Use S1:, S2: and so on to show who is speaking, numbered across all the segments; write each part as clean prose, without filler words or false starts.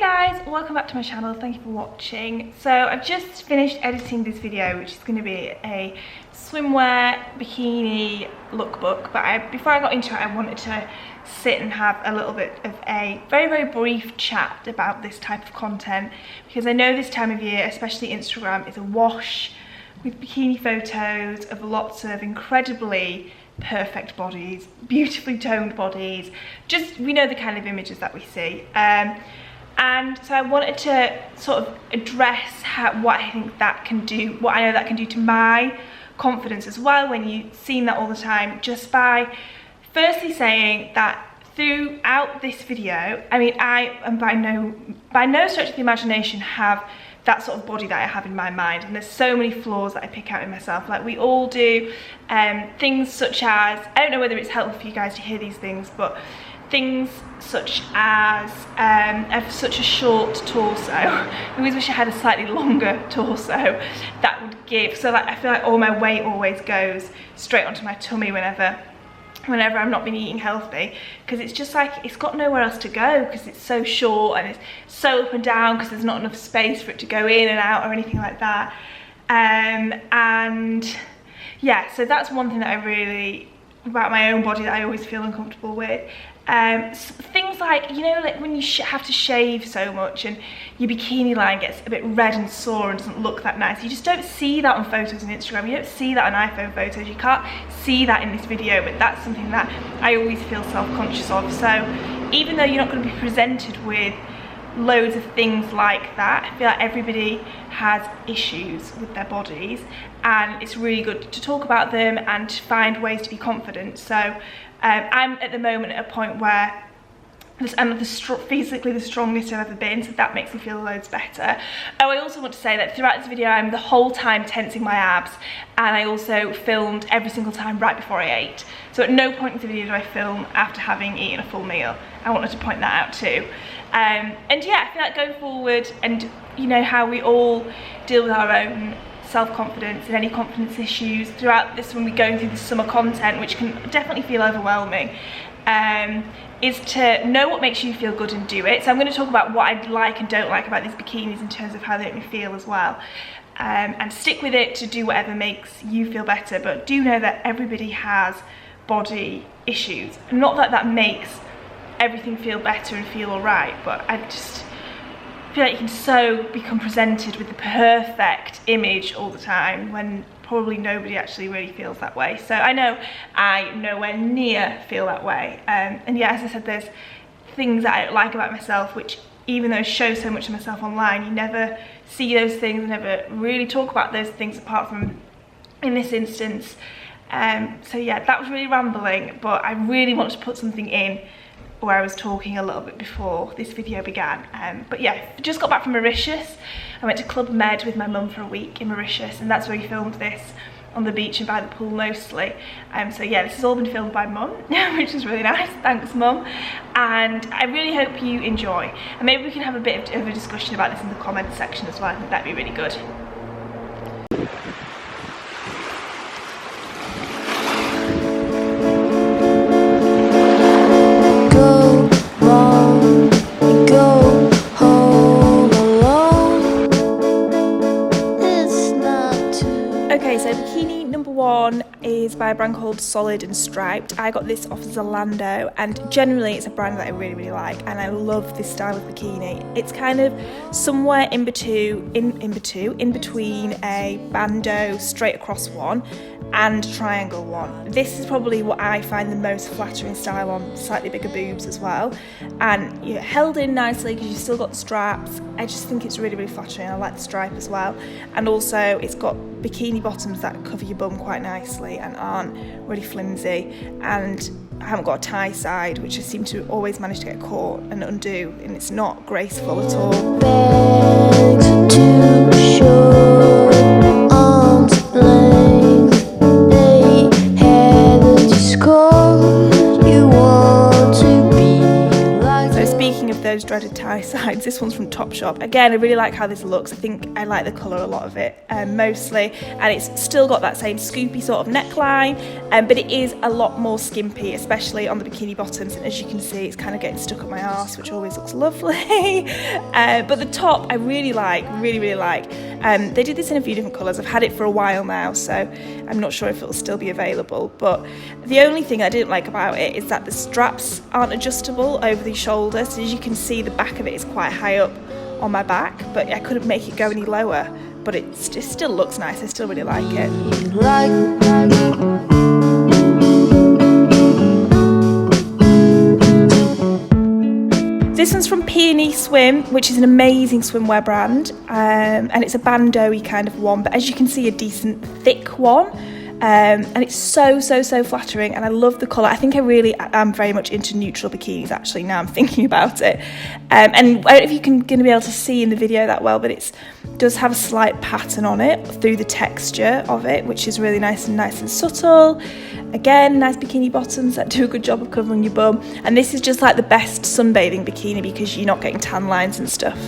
S1: Guys, welcome back to my channel. Thank you for watching. So I've just finished editing this video, which is going to be a swimwear bikini lookbook, but before I got into it I wanted to sit and have a little bit of a very brief chat about this type of content, because I know this time of year, especially Instagram, is awash with bikini photos of lots of incredibly perfect bodies, beautifully toned bodies, just we know the kind of images that we see. And so I wanted to sort of address what I think that can do, what I know that can do to my confidence as well when you've seen that all the time, just by firstly saying that throughout this video, I mean, I am by no stretch of the imagination have that sort of body that I have in my mind, and there's so many flaws that I pick out in myself, like we all do. Things such as, I don't know whether it's helpful for you guys to hear these things, but things such as I have such a short torso. I always wish I had a slightly longer torso. That would give, so like I feel like all my weight always goes straight onto my tummy whenever I've not been eating healthy, because it's just like it's got nowhere else to go because it's so short and it's so up and down because there's not enough space for it to go in and out or anything like that. And yeah, so that's one thing that I really, about my own body, that I always feel uncomfortable with. Things like, you know, like when you have to shave so much and your bikini line gets a bit red and sore and doesn't look that nice. You just don't see that on photos on Instagram. You don't see that on iPhone photos. You can't see that in this video, but that's something that I always feel self-conscious of. So even though you're not going to be presented with loads of things like that, I feel like everybody has issues with their bodies, and it's really good to talk about them and to find ways to be confident. So I'm at the moment at a point where I'm physically the strongest I've ever been, so that makes me feel loads better. Oh, I also want to say that throughout this video I'm the whole time tensing my abs, and I also filmed every single time right before I ate. So at no point in the video do I film after having eaten a full meal. I wanted to point that out too. And yeah, I feel like going forward, and you know how we all deal with our own self-confidence and any confidence issues throughout this when we're going through the summer content, which can definitely feel overwhelming, is to know what makes you feel good and do it. So I'm going to talk about what I like and don't like about these bikinis in terms of how they make me feel as well, and stick with it to do whatever makes you feel better. But do know that everybody has body issues, not that that makes everything feel better and feel alright, but I just feel like you can so become presented with the perfect image all the time when probably nobody actually really feels that way. So I know I nowhere near feel that way. And yeah, as I said, there's things that I don't like about myself, which even though I show so much of myself online, you never see those things, never really talk about those things apart from in this instance. So yeah, that was really rambling, but I really wanted to put something in where I was talking a little bit before this video began. But yeah, just got back from Mauritius. I went to Club Med with my mum for a week in Mauritius, and that's where we filmed this, on the beach and by the pool mostly. So yeah, this has all been filmed by mum, which is really nice. Thanks, mum. And I really hope you enjoy, and maybe we can have a bit of a discussion about this in the comments section as well. I think that'd be really good. Is by a brand called Solid and Striped. I got this off Zalando, and generally it's a brand that I really like, and I love this style of bikini. It's kind of somewhere in between a bandeau straight across one and triangle one. This is probably what I find the most flattering style on slightly bigger boobs as well, and you're held in nicely because you've still got the straps. I just think it's really flattering. I like the stripe as well, and also it's got bikini bottoms that cover your bum quite nicely and aren't really flimsy, and I haven't got a tie side, which I seem to always manage to get caught and undo, and it's not graceful at all. Bags to show, arms length. So speaking of those dreaded tie sides. This one's from Topshop. Again, I really like how this looks. I think I like the colour a lot of it, mostly. And it's still got that same scoopy sort of neckline, but it is a lot more skimpy, especially on the bikini bottoms. And as you can see, it's kind of getting stuck up my arse, which always looks lovely. But the top I really like, really like. They did this in a few different colours. I've had it for a while now, so I'm not sure if it'll still be available. But the only thing I didn't like about it is that the straps aren't adjustable over the shoulders. So as you can see, the back of it is quite high up on my back, but I couldn't make it go any lower. But it still looks nice. I still really like it. This one's from Peony Swim, which is an amazing swimwear brand, and it's a bandeau-y kind of one, but as you can see, a decent thick one. And it's so flattering, and I love the colour. I think I really am very much into neutral bikinis, actually, now I'm thinking about it. And I don't know if you're going to be able to see in the video that well, but it does have a slight pattern on it through the texture of it, which is really nice and subtle. Again, nice bikini bottoms that do a good job of covering your bum. And this is just like the best sunbathing bikini because you're not getting tan lines and stuff.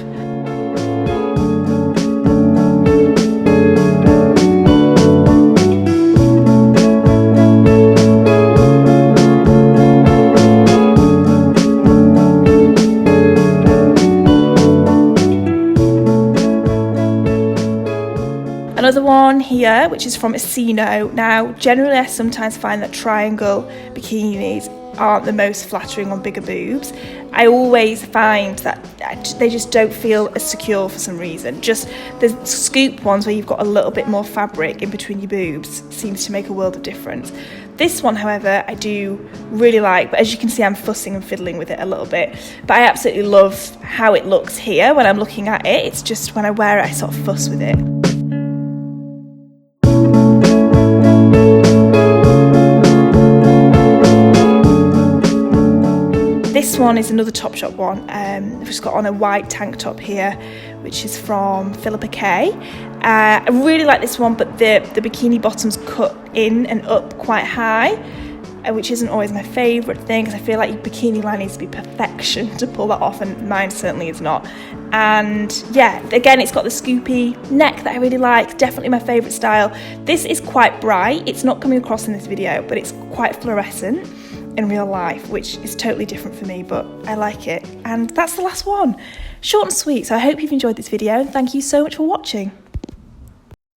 S1: Another one here, which is from Asceno. Now, generally I sometimes find that triangle bikinis aren't the most flattering on bigger boobs. I always find that they just don't feel as secure for some reason. Just the scoop ones where you've got a little bit more fabric in between your boobs seems to make a world of difference. This one, however, I do really like, but as you can see, I'm fussing and fiddling with it a little bit. But I absolutely love how it looks here when I'm looking at it. It's just when I wear it, I sort of fuss with it. This one is another Topshop one. I've just got on a white tank top here, which is from Fillipa K. I really like this one, but the bikini bottom's cut in and up quite high, which isn't always my favourite thing because I feel like your bikini line needs to be perfection to pull that off, and mine certainly is not. And yeah, again, it's got the scoopy neck that I really like, definitely my favourite style. This is quite bright, it's not coming across in this video, but it's quite fluorescent in real life, which is totally different for me, but I like it. And that's the last one. Short and sweet, so I hope you've enjoyed this video, and thank you so much for watching.